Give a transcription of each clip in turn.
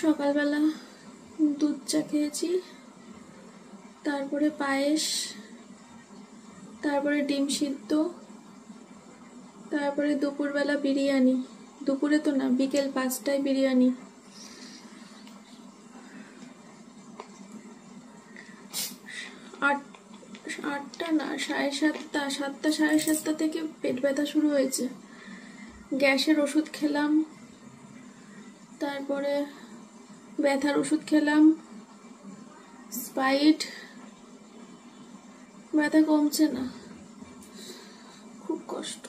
সকালবেলা দুধ চা খেয়েছি, তারপরে পায়েস, তারপরে ডিম সিদ্ধ, তারপরে দুপুরবেলা বিরিয়ানি। দুপুরে তো না, বিকেল 5টায় বিরিয়ানি। আটটা না, 7:30, 7টা 7:30 থেকে পেট ব্যথা শুরু হয়েছে। গ্যাসের ওষুধ খেলাম, তারপরে ব্যথার ওষুধ খেলাম, স্পাইট, ব্যথা কমছে না, খুব কষ্ট।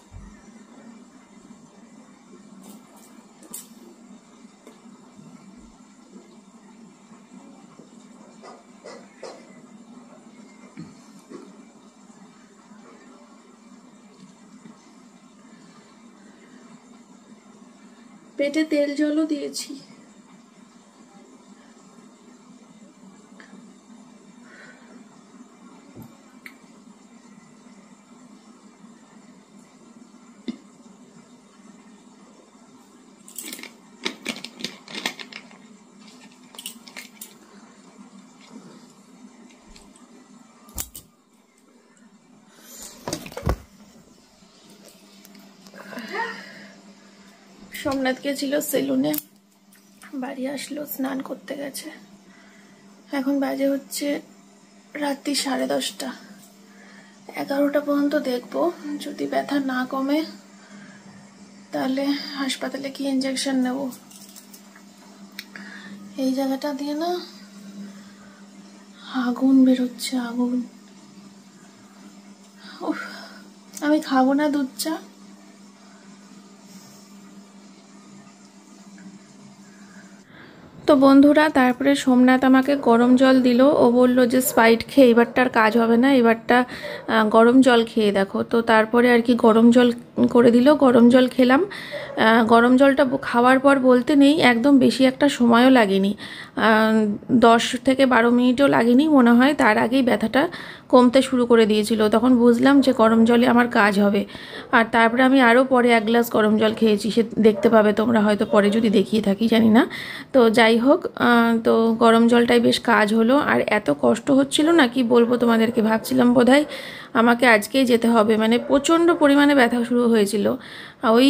পেটে তেল জলও দিয়েছি। সোমনাথ গেছিল সেলুনে, বাড়ি আসলো, স্নান করতে গেছে। এখন বাজে হচ্ছে রাত্রি 10:30। 11টা পর্যন্ত দেখবো, যদি ব্যথা না কমে তাহলে হাসপাতালে কি ইঞ্জেকশন নেব। এই জায়গাটা দিয়ে না আগুন বেরোচ্ছে, আগুন। আমি খাবো না দুধ চা। তো বন্ধুরা, তারপরে সোমনাথ আমাকে গরম জল দিল। ও বলল যে স্পাইট খেয়ে এবারটার কাজ হবে না, এবারটা গরম জল খেয়ে দেখো। তো তারপরে আর কি গরম জল করে দিল, গরম জল খেলাম। গরম জলটা খাওয়ার পর বলতে নেই একদম বেশি একটা সময়ও লাগেনি, 10 থেকে 12 মিনিটও লাগেনি মনে হয়। তার আগেই ব্যথাটা কমতে শুরু করে দিয়েছিল। তখন বুঝলাম যে গরম জলে আমার কাজ হবে। আর তারপরে আমি আরও পরে 1 গ্লাস গরম জল খেয়েছি, সে দেখতে পাবে তোমরা হয়তো পরে যদি দেখিয়ে থাকি, জানি না। তো যাই হোক, তো গরম জলটাই বেশ কাজ হলো। আর এত কষ্ট হচ্ছিল না, কি বলবো তোমাদেরকে। ভাবছিলাম বোধহয় আমাকে আজকেই যেতে হবে, মানে প্রচণ্ড পরিমাণে ব্যথা শুরু হয়েছিল। ওই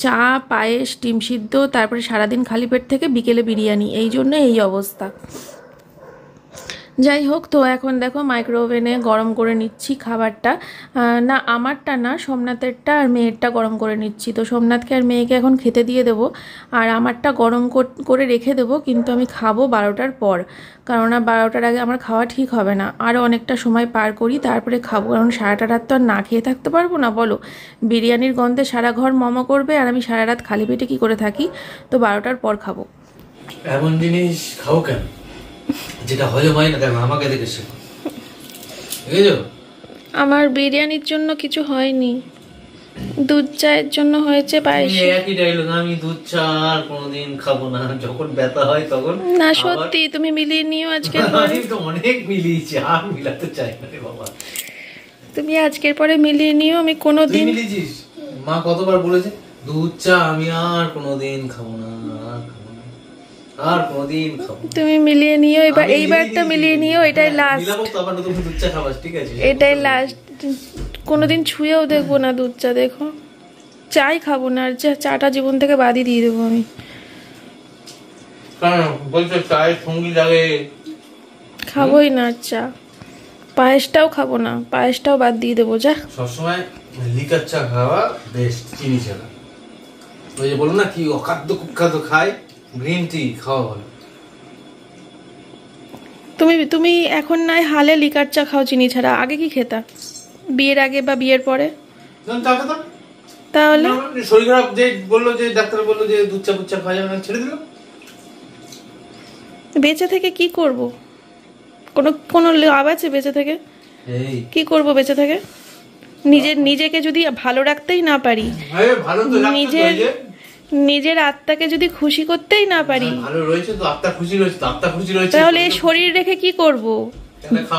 চা, পায়েস, ডিম সিদ্ধ, তারপরে সারাদিন খালি পেট থেকে বিকেলে বিরিয়ানি, এই জন্য এই অবস্থা। যাই হোক, তো এখন দেখো মাইক্রোওভেনে গরম করে নিচ্ছি খাবারটা। না, আমারটা না, সোমনাথেরটা আর মেয়েরটা গরম করে নিচ্ছি। তো সোমনাথকে আর মেয়েকে এখন খেতে দিয়ে দেবো, আর আমারটা গরম করে রেখে দেবো। কিন্তু আমি খাবো 12টার পর, কেননা 12টার আগে আমার খাওয়া ঠিক হবে না। আরও অনেকটা সময় পার করি, তারপরে খাবো। কারণ সারাটা রাত তো আর না খেয়ে থাকতে পারবো না, বলো। বিরিয়ানির গন্ধে সারা ঘর মমো করবে, আর আমি সারা রাত খালি পেটে কী করে থাকি। তো 12টার পর খাবো। এমন জিনিস খাও কেন যেটা হজম হয় না? দেখো আমাকে দেখে শেখো। আমার বিরিয়ানির জন্য কিছু হয়নি, দুধ চায়ের জন্য হয়েছে পায়েস। একই ডায়লগ, আমি দুধ চা আর কোনোদিন খাবো না, যখন ব্যথা হয় তখন। না সত্যি, তুমি মিলিয়ে নিও আজকের পরে। আমি তো অনেক মিলিয়েছি, আর মিলাতে চাই না রে বাবা। তুমি আজকের পরে মিলিয়ে নিও। আমি কোনোদিন মিলিয়েছিস? মা কতবার বলেছে দুধ চা আমি আর কোনোদিন খাবো না, আর কোনোদিন খাবো। তুমি মিলিয়ে নিও, এইবারটা মিলিয়ে নিও। এটাই লাস্ট, মিলাবো তো আবার নতুন দুধ চা খাবাস, ঠিক আছে? এটাই লাস্ট। কোনোদিন ছুঁয়েও দেখবো না দুধ চা, দেখো। চাই খাবো না, আর চাটা জীবন থেকে বাদই দিয়ে দেবো আমি। বলছো চায়ের সঙ্গী লাগে, খাবোই না চা। পায়েসটাও খাবো না, পায়েসটাও বাদ দিয়ে দেবো। যা, সবসময় লিকার চা খাওয়া বেস্ট, চিনি ছাড়া। ওই যে বলো না কি অখাদ্য কুখাদ্য খায়, গ্রিন টি খাওয়া ভালো। তুমি এখন নয় হালে লিকার চা খাও চিনি ছাড়া, আগে কি খেতা? বিয়ের আগে বা বিয়ের পরে? তাহলে শরীর খারাপ যে বললো, যে ডাক্তার বললো যে দুধ চা পুচ্চা খাওয়া যাবে না, ছেড়ে দিল। বেঁচে থেকে কি করব? কোনো লাভ আছে বেঁচে থেকে? কি করব বেঁচে থেকে? নিজেকে যদি ভালো রাখতেই না পারি, নিজের আত্মাকে যদি খুশি করতেই না পারি, ভালো রয়েছে তো, আত্মা খুশি রয়েছে তো, আত্মা খুশি রয়েছে, তাহলে শরীর রেখে কি করব?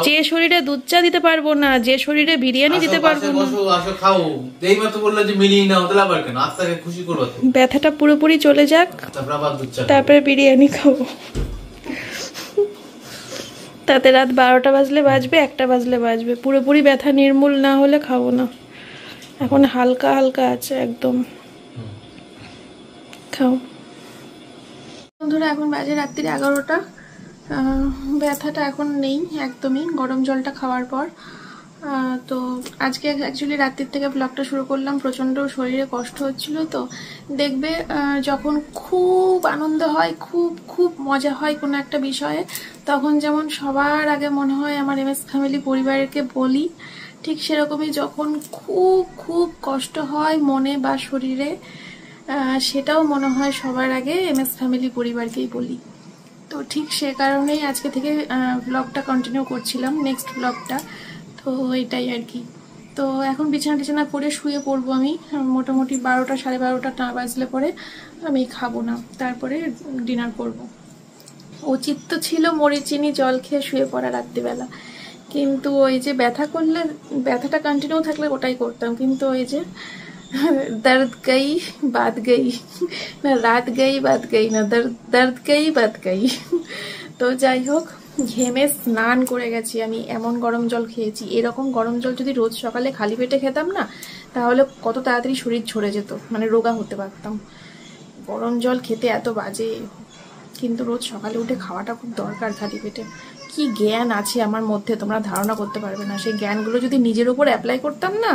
যে শরীরে দুধ চা দিতে পারবো না, যে শরীরে বিরিয়ানি দিতে পারবো না। আসো খাও। এইমাত্র বললো যে মিলিয়ে নাও, তাহলে আবার কেন? আত্মাকে খুশি করবো তো। ব্যথাটা পুরোপুরি চলে যাক, তারপর আবার দুধ চা, তারপরে বিরিয়ানি খাবো। তাতে রাত 12টা বাজলে বাজবে, 1টা বাজলে বাজবে, পুরোপুরি ব্যথা নির্মূল না হলে খাবো না। এখন হালকা হালকা আছে একদম। খাও বন্ধুরা, এখন বাজে রাত্রির 11টা। ব্যথাটা এখন নেই একদমই, গরম জলটা খাওয়ার পর। তো আজকে অ্যাকচুয়ালি রাত্রির থেকে ব্লগটা শুরু করলাম, প্রচণ্ড শরীরে কষ্ট হচ্ছিল। তো দেখবে যখন খুব আনন্দ হয়, খুব খুব মজা হয় কোনো একটা বিষয়ে, তখন যেমন সবার আগে মনে হয় আমার এমএস ফ্যামিলি পরিবারকে বলি, ঠিক সেরকমই যখন খুব খুব কষ্ট হয় মনে বা শরীরে, সেটাও মনে হয় সবার আগে এমএস ফ্যামিলি পরিবারকেই বলি। তো ঠিক সে কারণেই আজকে থেকে ব্লগটা কন্টিনিউ করছিলাম, নেক্সট ব্লগটা। তো এটাই আর কি। তো এখন বিছানা টিছানা করে শুয়ে পড়বো আমি, মোটামুটি 12টা 12:30 না বাজলে পরে আমি খাবো না, তারপরে ডিনার করব। উচিত তো ছিল মুড়ি চিনি জল খেয়ে শুয়ে পড়া রাত্রিবেলা, কিন্তু ওই যে ব্যথা করলে, ব্যথাটা কন্টিনিউ থাকলে ওটাই করতাম, কিন্তু ওই যে দর্দ গই বাত গই, না রাত গই বাত গই, না দর্দ গই বাত গই। তো যাই হোক, ঘেমে স্নান করে গেছি আমি, এমন গরম জল খেয়েছি। এরকম গরম জল যদি রোজ সকালে খালি পেটে খেতাম না, তাহলে কত তাড়াতাড়ি শরীর ঝরে যেত, মানে রোগা হতে পারতাম। গরম জল খেতে এত বাজে, কিন্তু রোজ সকালে উঠে খাওয়াটা খুব দরকার খালি পেটে। কি জ্ঞান আছে আমার মধ্যে তোমরা ধারণা করতে পারবে না। সেই জ্ঞানগুলো যদি নিজের উপর অ্যাপ্লাই করতাম না,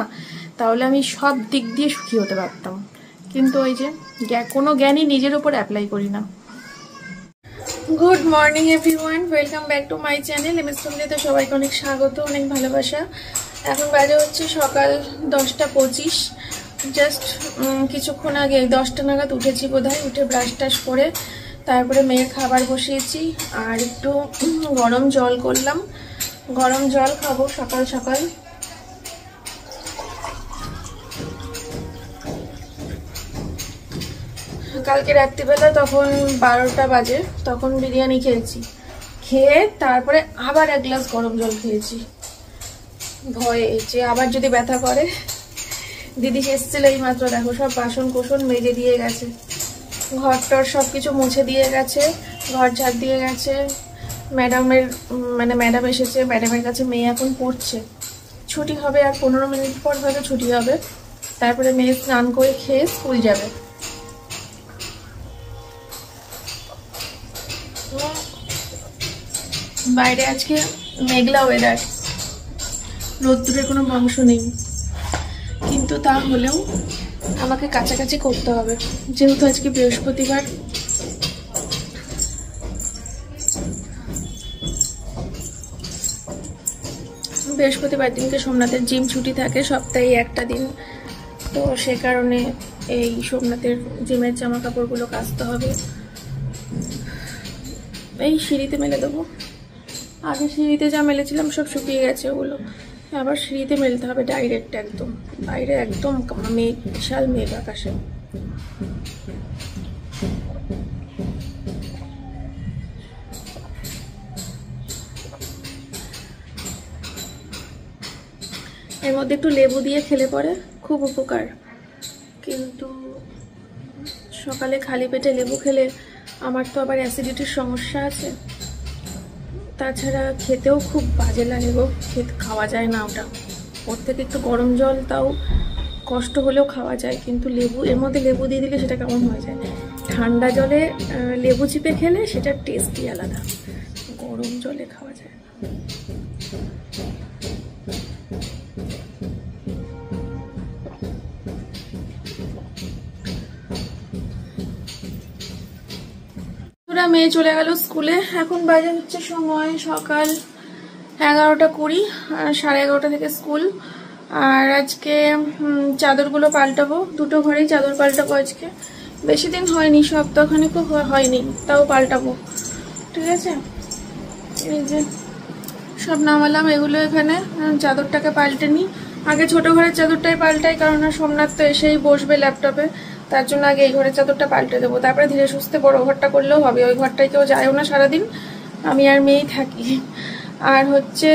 তাহলে আমি সব দিক দিয়ে সুখী হতে পারতাম। কিন্তু ওই যে কোনো জ্ঞানই নিজের উপর অ্যাপ্লাই করি না। Good morning everyone, welcome back to my channel MS ফ্যামিলিতে সবাইকে অনেক স্বাগত, অনেক ভালোবাসা। এখন বাজে হচ্ছে সকাল 10টা 25। জাস্ট কিছুক্ষণ আগে 10টা নাগাদ উঠেছি বোধহয়, উঠে ব্রাশ টাশ করে তারপরে মেয়ের খাবার বসিয়েছি, আর একটু গরম জল করলাম, গরম জল খাবো সকাল সকাল। কালকে রাত্রিবেলা তখন 12টা বাজে, তখন বিরিয়ানি খেয়েছি, খেয়ে তারপরে আবার 1 গ্লাস গরম জল খেয়েছি, ভয়ে যে আবার যদি ব্যথা করে। দিদি এসেছিল এই মাত্র, দেখো সব বাসন কোসন মেজে দিয়ে গেছে, ঘর টর সব কিছু মুছে দিয়ে গেছে, ঘর ঝাড় দিয়ে গেছে। ম্যাডাম এসেছে, ম্যাডামের কাছে মেয়ে এখন পড়ছে, ছুটি হবে আর 15 মিনিট পর হয়তো ছুটি হবে, তারপরে মেয়ে স্নান করে খেয়ে স্কুল যাবে। বাইরে আজকে মেঘলা ওয়েদার, রোদ্দুরের কোনো বংশ নেই, কিন্তু তা হলেও আমাকে কাছাকাছি করতে হবে, যেহেতু আজকে বৃহস্পতিবার। বৃহস্পতিবার দিনকে সোমনাথের জিম ছুটি থাকে, সপ্তাহে একটা দিন। তো সে কারণে এই সোমনাথের জিমের জামা কাপড়গুলো কাচতে হবে। এই সিঁড়িতে মেলে দেবো, আগে সিঁড়িতে যা মেলেছিলাম সব শুকিয়ে গেছে, ওগুলো আবার সিঁড়িতে মেলতে হবে ডাইরেক্ট, একদম বাইরে একদম মেঘ, বিশাল মেঘ আকাশে। এর মধ্যে একটু লেবু দিয়ে খেলে পরে খুব উপকার, কিন্তু সকালে খালি পেটে লেবু খেলে আমার তো আবার অ্যাসিডিটির সমস্যা আছে, তাছাড়া খেতেও খুব বাজে লাগে গো, খাওয়া যায় না ওটা। ওর থেকে একটু গরম জল তাও কষ্ট হলেও খাওয়া যায়, কিন্তু লেবু, এর মধ্যে লেবু দিয়ে দিলে সেটা কেমন হয়ে যায়। ঠান্ডা জলে লেবু চিপে খেলে সেটার টেস্টই আলাদা, গরম জলে খাওয়া যায় না। মেয়ে চলে গেল স্কুলে, এখন বাজে হচ্ছে সময় সকাল 11:20, 11:30 থেকে স্কুল। আর আজকে চাদরগুলো পাল্টাবো, দুটো ঘরেই চাদর পাল্টাবো আজকে, বেশি দিন হয়নি, সপ্তাহখানেকও হয়নি, তাও পাল্টাবো, ঠিক আছে। এই যে সব নামালাম এগুলো এখানে, চাদরটাকে পাল্টে নিই। আগে ছোট ঘরের চাদরটাই পাল্টাই, কারণ সোমনাথ তো এসেই বসবে ল্যাপটপে, তার জন্য আগে এই ঘরের চাদরটা পাল্টে দেবো, তারপরে ধীরে সুস্থে বড় ঘরটা করলেও হবে। ওই ঘরটায় কেউ যায়ও না সারাদিন, আমি আর মেয়েই থাকি। আর হচ্ছে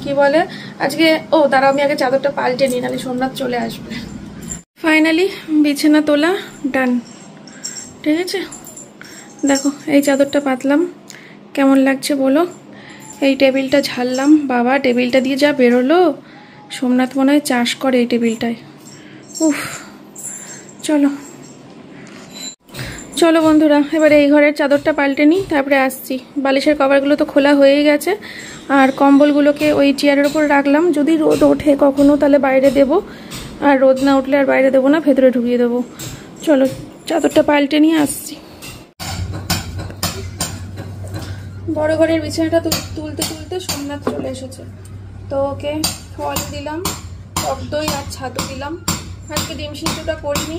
কি বলে আজকে, ও দাঁড়াও আমি আগে চাদরটা পাল্টে নিই, নাহলে সোমনাথ চলে আসবে। ফাইনালি বিছানা তোলা ডান, ঠিক আছে। দেখো এই চাদরটা পাতলাম, কেমন লাগছে বলো। এই টেবিলটা ঝাড়লাম, বাবা টেবিলটা দিয়ে যা বেরোলো, সোমনাথ মনে হয় চাষ করে এই টেবিলটায়। উফ, চলো চলো বন্ধুরা, এবারে এই ঘরের চাদরটা পাল্টে নিই, তারপরে আসছি। বালিশের কভারগুলো তো খোলা হয়েই গেছে, আর কম্বলগুলোকে ওই চেয়ারের উপর রাখলাম, যদি রোদ ওঠে কখনো তাহলে বাইরে দেব, আর রোদ না উঠলে আর বাইরে দেবো না, ভেতরে ঢুকিয়ে দেবো। চলো চাদরটা পাল্টে নিয়ে আসছি। বড় ঘরের বিছানাটা তুলতে তুলতে সোমনাথ চলে এসেছে, তো ওকে ফল দিলাম, টক দই আর ছাতু দিলাম। আজকে ডিম সিদ্ধটা করিনি,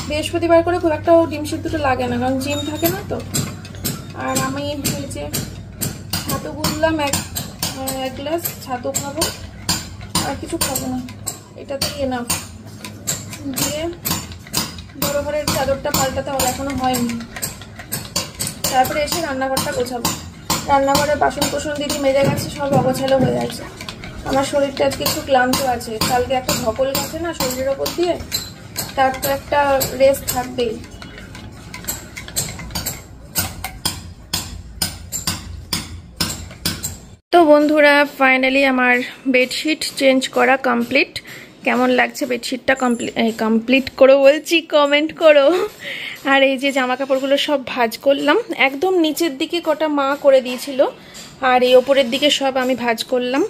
বৃহস্পতিবার করে খুব একটা ডিম সিদ্ধটা লাগে না, কারণ জিম থাকে না তো। আর আমি হয়েছে ছাতু গুললাম, এক গ্লাস ছাতু খাবো, আর কিছু খাবো না, এটাতেই এনাফ। দিয়ে বড় ঘরের চাদরটা পাল্টাতে হবে, এখনো হয়নি। তারপরে এসে রান্নাঘরটা গোছাবো। রান্নাঘরে বাসন কোসন দিদি মেজে গেছে, সব অগোছালো হয়ে আছে। আমার শরীরটা আজকে একটু ক্লান্ত আছে, কালকে একটা ধকল গেছে না শরীরের ওপর দিয়ে, তার তো একটা রেস্ট থাকবেই। তো বন্ধুরা ফাইনালি আমার বেডশিট চেঞ্জ করা কমপ্লিট। কেমন লাগছে বেডশিটটা কমপ্লিট করো বলছি, কমেন্ট করো। আর এই যে জামা কাপড়গুলো সব ভাঁজ করলাম, একদম নিচের দিকে কটা মা করে দিয়েছিল, আর এই ওপরের দিকে সব আমি ভাঁজ করলাম,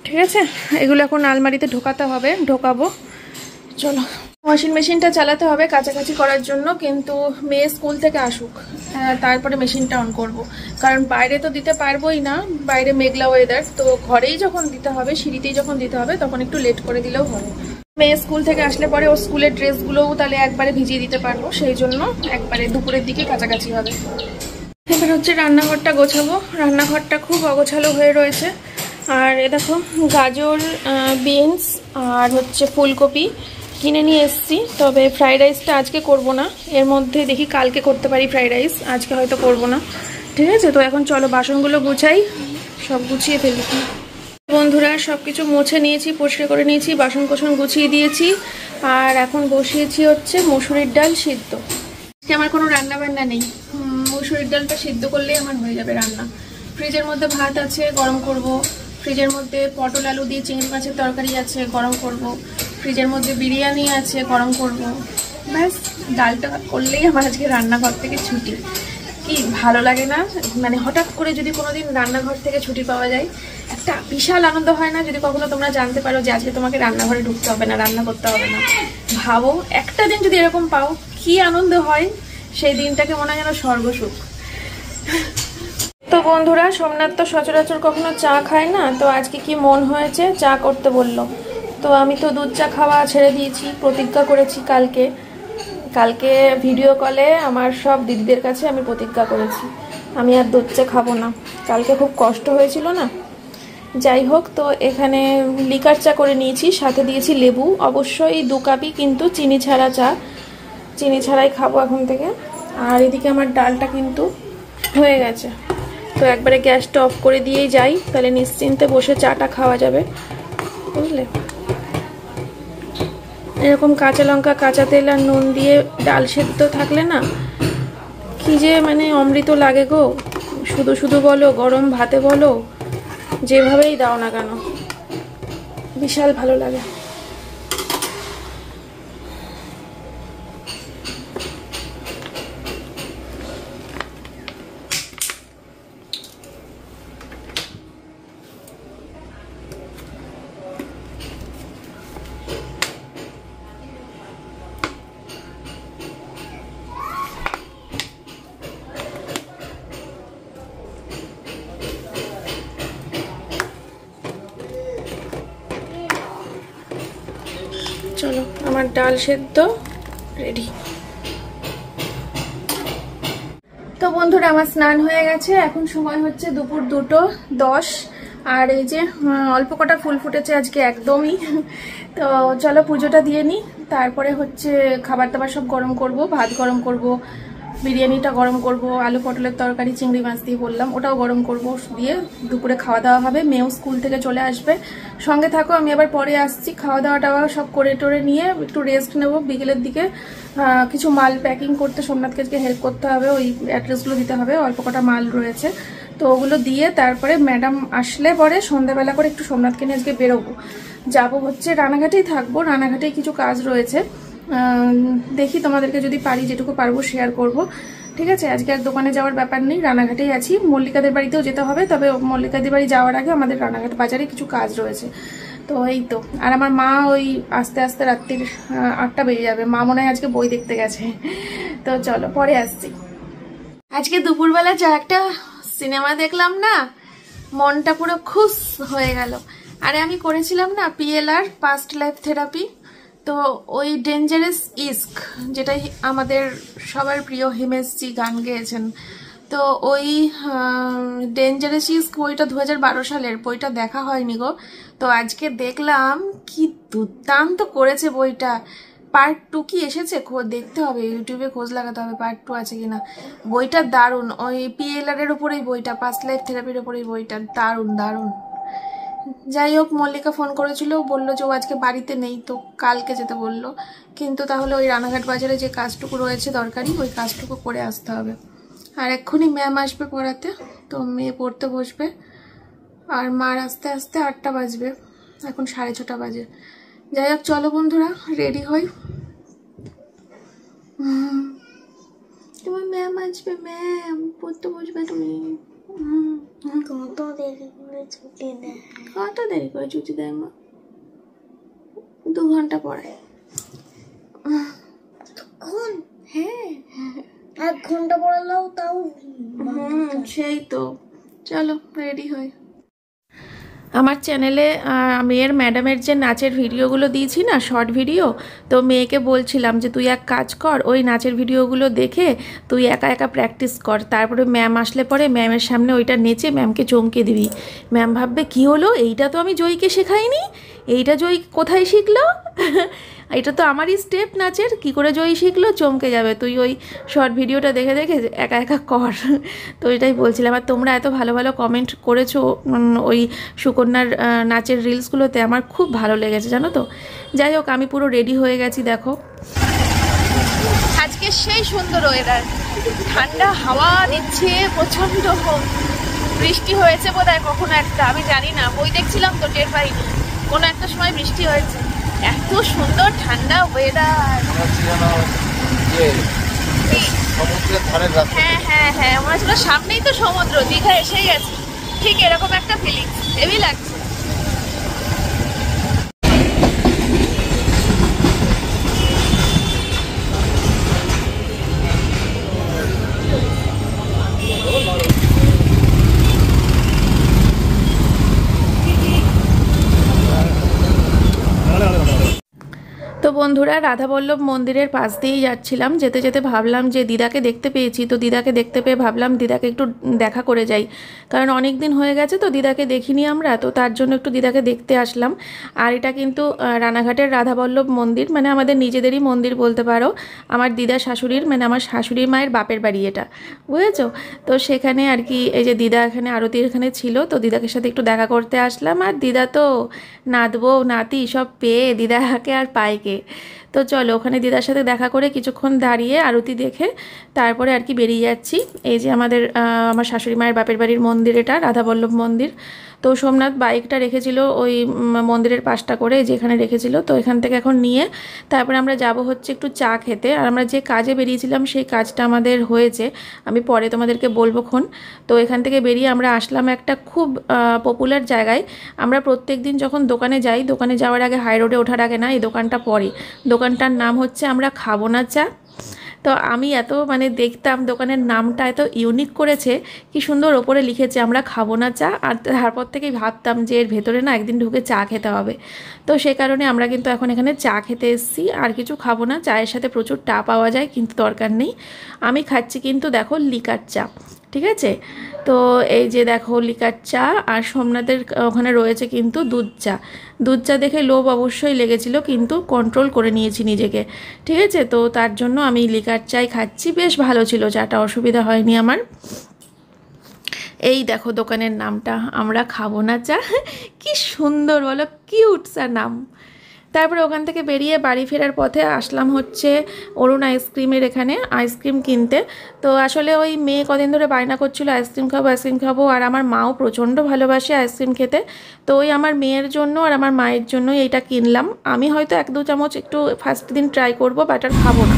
ঠিক আছে। এগুলো এখন আলমারিতে ঢোকাতে হবে, ঢোকাবো। চলো ওয়াশিং মেশিনটা চালাতে হবে কাছাকাছি করার জন্য, কিন্তু মেয়ে স্কুল থেকে আসুক তারপরে মেশিনটা অন করব, কারণ বাইরে তো দিতে পারবোই না, বাইরে মেঘলা ওয়েদার, তো ঘরেই যখন দিতে হবে, সিঁড়িতেই যখন দিতে হবে, তখন একটু লেট করে দিলেও হবে। মেয়ে স্কুল থেকে আসলে পরে ওর স্কুলের ড্রেসগুলোও তাহলে একবারে ভিজিয়ে দিতে পারবো, সেই জন্য একবারে দুপুরের দিকে কাছাকাছি হবে। এবার হচ্ছে রান্নাঘরটা গোছাবো, রান্নাঘরটা খুব অগোছালো হয়ে রয়েছে। আর এ দেখো গাজর, বিনস আর হচ্ছে ফুলকপি কিনে নিয়ে এসেছি, তবে ফ্রাইড রাইসটা আজকে করব না, এর মধ্যে দেখি কালকে করতে পারি ফ্রাইড রাইস, আজকে হয়তো করব না, ঠিক আছে। তো এখন চলো বাসনগুলো গুছাই, সব গুছিয়ে ফেলি। বন্ধুরা সব কিছু মুছে নিয়েছি, পরিষ্কার করে নিয়েছি, বাসন কোসন গুছিয়ে দিয়েছি, আর এখন বসিয়েছি হচ্ছে মসুরির ডাল সিদ্ধ। আজকে আমার কোনো রান্না বান্না নেই, মসুরির ডালটা সিদ্ধ করলেই আমার হয়ে যাবে রান্না। ফ্রিজের মধ্যে ভাত আছে, গরম করব। ফ্রিজের মধ্যে পটল আলু দিয়ে চিংড়ি মাছের তরকারি আছে, গরম করব। ফ্রিজের মধ্যে বিরিয়ানি আছে, গরম করব। ব্যাস ডালটা করলেই আমার আজকে রান্নাঘর থেকে ছুটি। কি ভালো লাগে না, মানে হঠাৎ করে যদি কোনোদিন রান্নাঘর থেকে ছুটি পাওয়া যায়, একটা বিশাল আনন্দ হয় না? যদি কখনো তোমরা জানতে পারো যে আজকে তোমাকে রান্নাঘরে ঢুকতে হবে না, রান্না করতে হবে না, ভাবো একটা দিন যদি এরকম পাও কি আনন্দ হয়, সেই দিনটাকে মনে হয় যেন স্বর্গসুখ। তো বন্ধুরা সোমনাথ তো সচরাচর কখনো চা খায় না, তো আজকে কি মন হয়েছে চা করতে বললো, তো আমি তো দুধ চা খাওয়া ছেড়ে দিয়েছি, প্রতিজ্ঞা করেছি কালকে ভিডিও কলে আমার সব দিদিদের কাছে আমি প্রতিজ্ঞা করেছি আমি আর দুধ চা খাবো না। কালকে খুব কষ্ট হয়েছিল না, যাই হোক। তো এখানে লিকার চা করে নিয়েছি, সাথে দিয়েছি লেবু, অবশ্যই 2 কাপই কিন্তু চিনি ছাড়া চা, চিনি ছাড়াই খাবো এখন থেকে। আর এদিকে আমার ডালটা কিন্তু হয়ে গেছে, তো একবারে গ্যাসটা অফ করে দিয়েই যাই, তাহলে নিশ্চিন্তে বসে চাটা খাওয়া যাবে, বুঝলে। এরকম কাঁচা লঙ্কা, কাঁচা তেল আর নুন দিয়ে ডাল সেদ্ধ থাকলে না কি যে মানে অমৃত লাগে গো, শুধু শুধু বলো, গরম ভাতে বলো, যেভাবেই দাও না কেন বিশাল ভালো লাগে। চলো আমার ডাল সেদ্ধ রেডি। তো বন্ধুরা আমার স্নান হয়ে গেছে, এখন সময় হচ্ছে দুপুর 2:10, আর এই যে অল্প কটা ফুল ফুটেছে আজকে একদমই। তো চলো পুজোটা দিয়ে নিই, তারপরে হচ্ছে খাবার দাবার সব গরম করব, ভাত গরম করব, বিরিয়ানিটা গরম করব, আলু পটলের তরকারি চিংড়ি মাছ দিয়ে বললাম ওটাও গরম করব, দিয়ে দুপুরে খাওয়া দাওয়া হবে। মেয়েও স্কুল থেকে চলে আসবে, সঙ্গে থাকো, আমি আবার পরে আসছি। খাওয়া দাওয়া টাওয়া সব করে টোরে নিয়ে একটু রেস্ট নেব, বিকেলের দিকে কিছু মাল প্যাকিং করতে সোমনাথকে আজকে হেল্প করতে হবে, ওই অ্যাড্রেসগুলো দিতে হবে, অল্প কটা মাল রয়েছে, তো ওগুলো দিয়ে তারপরে ম্যাডাম আসলে পরে সন্ধ্যাবেলা করে একটু সোমনাথকে নিয়ে আজকে বেরোবো। যাবো হচ্ছে রানাঘাটেই থাকবো, রানাঘাটেই কিছু কাজ রয়েছে, দেখি তোমাদেরকে যদি পারি যেটুকু পারবো শেয়ার করব। ঠিক আছে, আজকে আর দোকানে যাওয়ার ব্যাপার নেই, রানাঘাটেই আছি। মল্লিকাদের বাড়িতেও যেতে হবে, তবে মল্লিকাদের বাড়ি যাওয়ার আগে আমাদের রানাঘাট বাজারে কিছু কাজ রয়েছে। তো এই তো, আর আমার মা ওই আস্তে আস্তে রাত্রির 8টা বেজে যাবে, মা মনে হয় আজকে বই দেখতে গেছে। তো চলো পরে আসছি। আজকে দুপুরবেলা যা একটা সিনেমা দেখলাম না, মনটা পুরো খুশ হয়ে গেল। আরে আমি করেছিলাম না PLR পাস্ট লাইফ থেরাপি, তো ওই ডেঞ্জারাস ইস্ক, যেটা আমাদের সবার প্রিয় হিমেশজি গান গেয়েছেন, তো ওই ডেঞ্জারাস ইস্ক বইটা 2012 সালের, বইটা দেখা হয়নি গো, তো আজকে দেখলাম, কি দুর্দান্ত করেছে বইটা। পার্ট 2 কি এসেছে দেখতে হবে, ইউটিউবে খোঁজ লাগাতে হবে পার্ট 2 আছে কিনা। বইটা দারুণ, ওই PLR এর উপরেই বইটা, পাস্ট লাইফ থেরাপির উপরেই বইটা, দারুণ দারুণ। যাই হোক, মল্লিকা ফোন করেছিল, বললো যে ও আজকে বাড়িতে নেই, তো কালকে যেতে বললো, কিন্তু তাহলে ওই রানাঘাট বাজারে যে কাজটুকু রয়েছে দরকারি, ওই কাজটুকু করে আসতে হবে। আর এক্ষুনি ম্যাম আসবে পড়াতে, তো মেয়ে পড়তে বসবে, আর মার আস্তে আস্তে 8টা বাজবে, এখন 6:30 বাজে। যাই হোক, চলো বন্ধুরা রেডি হই, তোমার ম্যাম আসবে, ম্যাম পড়তে বসবে তুমি। কত দেরি করে ছুটি দেয়? কত দেরি করে ছুটি দেয় মা? 2 ঘন্টা পড়ায়। কখন? হ্যাঁ 1 ঘন্টা পড়ালেও তাও সেই তো। চলো রেডি হই। আমার চ্যানেলে মেয়ের ম্যাডামের যে নাচের ভিডিওগুলো দিয়েছি না, শর্ট ভিডিও, তো মেয়েকে বলছিলাম যে তুই এক কাজ কর, ওই নাচের ভিডিওগুলো দেখে তুই একা একা প্র্যাকটিস কর, তারপরে ম্যাম আসলে পরে ম্যামের সামনে ওইটা নেচে ম্যামকে চমকে দিবি। ম্যাম ভাববে কি হলো, এইটা তো আমি জয়ীকে শেখাইনি, এইটা জয়ী কোথায় শিখলো, এটা তো আমারই স্টেপ নাচের, কি করে জয়ী শিখলো, চমকে যাবে। তুই ওই শর্ট ভিডিওটা দেখে দেখে একা একা কর। তো এটাই বলছিলাম। আর তোমরা এত ভালো ভালো কমেন্ট করেছো ওই সুকন্যার নাচের রিলসগুলোতে, আমার খুব ভালো লেগেছে জানো তো। যাই হোক, আমি পুরো রেডি হয়ে গেছি, দেখো আজকে সেই সুন্দর ওয়েদার, ঠান্ডা হাওয়া দিচ্ছে প্রচণ্ড, বৃষ্টি হয়েছে বোধহয় কখনো একটা, আমি জানি না, বই দেখছিলাম তো টের পাইনি, কোনো একটা সময় বৃষ্টি হয়েছে। এত সুন্দর ঠান্ডা ওয়েদার, হ্যাঁ হ্যাঁ হ্যাঁ, মনে হচ্ছিল সামনেই তো সমুদ্র, দীঘা এসেই গেছে, ঠিক এরকম একটা ফিলিংস, হেভি লাগছে। তো বন্ধুরা, রাধাবল্লভ মন্দিরের পাশ দিয়েই যাচ্ছিলাম, যেতে যেতে ভাবলাম যে দিদাকে দেখতে পেয়েছি, তো দিদাকে দেখতে পেয়ে ভাবলাম দিদাকে একটু দেখা করে যাই, কারণ অনেক দিন হয়ে গেছে তো দিদাকে দেখিনি আমরা, তো তার জন্য একটু দিদাকে দেখতে আসলাম। আর এটা কিন্তু রানাঘাটের রাধাবল্লভ মন্দির, মানে আমাদের নিজেদেরই মন্দির বলতে পারো, আমার দিদা শাশুড়ির, মানে আমার শাশুড়ির মায়ের বাপের বাড়ি এটা, বুঝেছো। তো সেখানে আর কি, এই যে দিদা এখানে আরতির এখানে ছিল, তো দিদাকে সাথে একটু দেখা করতে আসলাম। আর দিদা তো নাতবো নাতি সব পেয়ে দিদাকে আর পাইকে, তো চলো ওখানে দিদার সাথে দেখা করে কিছুক্ষণ দাঁড়িয়ে আরতি দেখে তারপরে আর কি বেরিয়ে যাচ্ছি। এই যে আমাদের আমার শাশুড়ি মায়ের বাপের বাড়ির মন্দির, এটা রাধাবল্লভ মন্দির। তো সোমনাথ বাইকটা রেখেছিল ওই মন্দিরের পাশটা করে, যেখানে রেখেছিল, তো এখান থেকে এখন নিয়ে তারপরে আমরা যাব হচ্ছে একটু চা খেতে। আর আমরা যে কাজে বেরিয়েছিলাম সেই কাজটা আমাদের হয়েছে, আমি পরে তোমাদেরকে বলবো খন। তো এখান থেকে বেরিয়ে আমরা আসলাম একটা খুব পপুলার জায়গায়। আমরা প্রত্যেক দিন যখন দোকানে যাই, দোকানে যাওয়ার আগে হাই রোডে ওঠার আগে না, এই দোকানটা পরে, দোকানটার নাম হচ্ছে আমরা খাবো না চা। তো আমি এত মানে দেখতাম দোকানের নামটা এত ইউনিক করেছে, কি সুন্দর ওপরে লিখেছে আমরা খাবো না চা, আর তারপর থেকেই ভাবতাম যে এর ভেতরে না একদিন ঢুকে চা খেতে হবে। তো সেই কারণে আমরা কিন্তু এখন এখানে চা খেতে এসেছি, আর কিছু খাবো না, চায়ের সাথে প্রচুর টা পাওয়া যায় কিন্তু দরকার নেই। আমি খাচ্ছি কিন্তু দেখো লিকার চা, ঠিক আছে। তো এই যে দেখো লিকার চা, আর সোমনাথের ওখানে রয়েছে কিন্তু দুধ চা। দুধ চা দেখে লোভ অবশ্যই লেগেছিল, কিন্তু কন্ট্রোল করে নিয়েছি নিজেকে, ঠিক আছে। তো তার জন্য আমি লিকার চাই খাচ্ছি, বেশ ভালো ছিল চাটা, অসুবিধা হয়নি আমার। এই দেখো দোকানের নামটা, আমরা খাবো না চা, কি সুন্দর বলো, কিউট চা নাম। তারপরে ওখান থেকে বেরিয়ে বাড়ি ফেরার পথে আসলাম হচ্ছে অরুণ আইসক্রিমের এখানে আইসক্রিম কিনতে। তো আসলে ওই মেয়ে কদিন ধরে বায়না করছিল আইসক্রিম খাবো আইসক্রিম খাবো, আর আমার মাও প্রচণ্ড ভালোবাসে আইসক্রিম খেতে। তো ওই আমার মেয়ের জন্য আর আমার মায়ের জন্যই এইটা কিনলাম। আমি হয়তো 1-2 চামচ একটু ফার্স্ট দিন ট্রাই করবো, বাট আর খাবো না।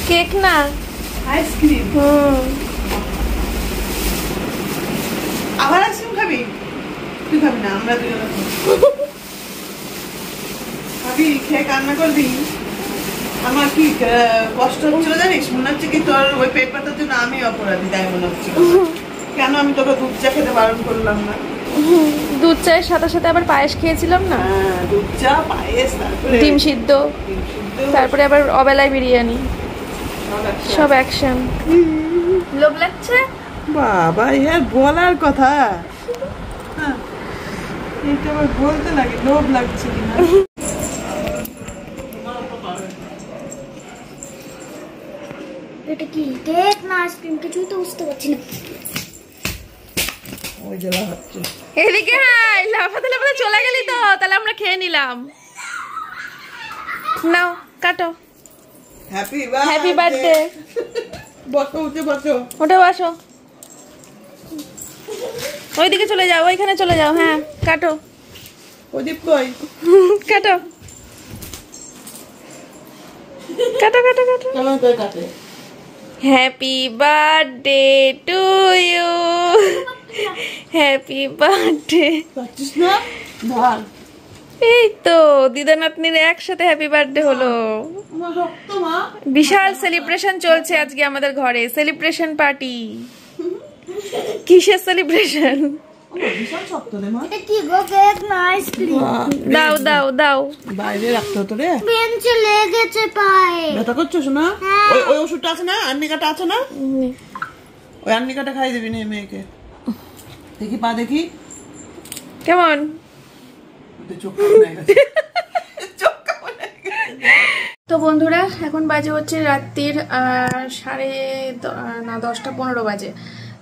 কেক না, আইসক্রিম। আবার আইসক্রিম খাবি? তুই খাবি না, আমরা দুজনে খাবি। খেয়ে কান্না করবি। আমার কি কষ্ট হচ্ছিল জানিস, মনে হচ্ছে কি তোর ওই পেপারটার জন্য আমি অপরাধী, তাই মনে হচ্ছে। কেন আমি তোকে দুধ চা খেতে বারণ করলাম না? দুধ চায়ের সাথে সাথে আবার পায়েস খেয়েছিলাম না, দুধ চা, পায়েস, তারপরে ডিম সিদ্ধ, তারপরে আবার অবেলায় বিরিয়ানি, সব অ্যাকশন। লোভ লাগছে বাবা, ইয়ার বলার কথা। হ্যাঁ, এটা আবার বলতে লাগে লোভ লাগছে কিনা। এটা কি কেক না আইসক্রিম, কিছুই তো বুঝতে পারছি না। ওই জ্বালা হচ্ছে। এদিকে হাই, লাফাতে লাফাতে চলে গেলি তো, তাহলে আমরা খেয়ে নিলাম। নাও কাটো। Happy birthday. বসো, উঠে বসো। ওঠে বসো, ওইদিকে চলে যাও, ওইখানে চলে যাও। হ্যাঁ কাটো। প্রদীপ কই? কাটো কাটো কাটো কাটো। কেমন করে কাটে? Happy birthday to you, happy birthday. পাচ্ছিস না? ধর। এই তো দিদা নাতনির একসাথে হ্যাপি বার্থডে হলো। আমার রক্ত মা। বিশাল সেলিব্রেশন চলছে আজকে আমাদের ঘরে, সেলিব্রেশন পার্টি। কিসের সেলিব্রেশন? বিশাল শক্ত রে মা। এটা কি গো, কেক না আইসক্রিম? দাও দাও দাও। বাইরে রাখতে হতো রে। বেঞ্চে লেগেছে পায়ে। ব্যথা করছো শোনা? ওই ওই ওষুধটা আছে না, আর্নিকাটা আছে না? ওই আর্নিকাটা খাই দিবি না মেয়েকে। দেখি পা দেখি কেমন? চোখ কেমন হয়ে গেছে। চোখ কেমন হয়ে গেছে। তো বন্ধুরা এখন বাজে হচ্ছে রাত্রির 10:15 বাজে।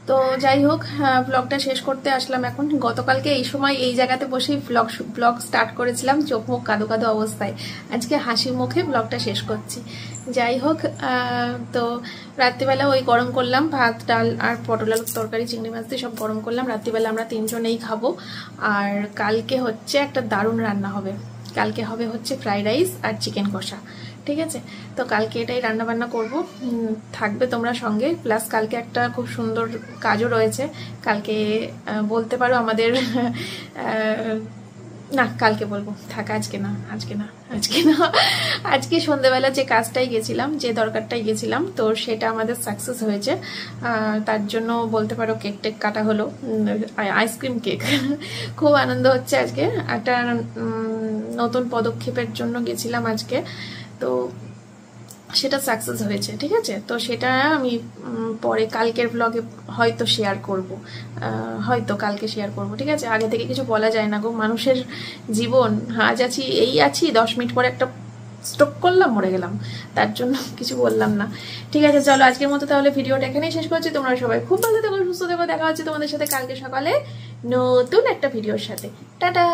তো যাই হোক, ব্লগটা শেষ করতে আসলাম এখন। গতকালকে এই সময় এই জায়গাতে বসেই ব্লগ স্টার্ট করেছিলাম, চোখ মুখ কাদো কাদো অবস্থায়। আজকে হাসি মুখে ব্লগটা শেষ করছি। যাই হোক, তো রাত্রিবেলা ওই গরম করলাম ভাত ডাল আর পটল আলুর তরকারি, চিংড়ি মাছ দিয়ে সব গরম করলাম। রাত্রিবেলা আমরা 3 জনেই খাবো। আর কালকে হচ্ছে একটা দারুণ রান্না হবে। কালকে হবে হচ্ছে ফ্রাইড রাইস আর চিকেন কষা, ঠিক আছে। তো কালকে এটাই রান্না বান্না করবো, থাকবে তোমরা সঙ্গে। প্লাস কালকে একটা খুব সুন্দর কাজও রয়েছে। কালকে বলতে পারো আমাদের না কালকে বলবো, থাক আজকে না আজকে না আজকে না। আজকে সন্ধ্যেবেলা যে কাজটাই গেছিলাম, যে দরকারটাই গেছিলাম, তো সেটা আমাদের সাকসেস হয়েছে। তার জন্য বলতে পারো কেক টেক কাটা হলো, আইসক্রিম কেক। খুব আনন্দ হচ্ছে আজকে। একটা নতুন পদক্ষেপের জন্য গেছিলাম আজকে, তো সেটা সাকসেস হয়েছে, ঠিক আছে। তো সেটা আমি পরে কালকের ব্লগে হয়তো শেয়ার করব, হয়তো কালকে শেয়ার করব, ঠিক আছে। আগে থেকে কিছু বলা যায় না গো, মানুষের জীবন, আজ আছি এই আছি, 10 মিনিট পরে একটা স্ট্রোক করলাম, মরে গেলাম, তার জন্য কিছু বললাম না, ঠিক আছে। চলো আজকের মতো তাহলে ভিডিওটা এখানেই শেষ করছি। তোমরা সবাই খুব ভালো থেকো, সুস্থ থেকো। দেখা হচ্ছে তোমাদের সাথে কালকে সকালে নতুন একটা ভিডিওর সাথে। টাটা।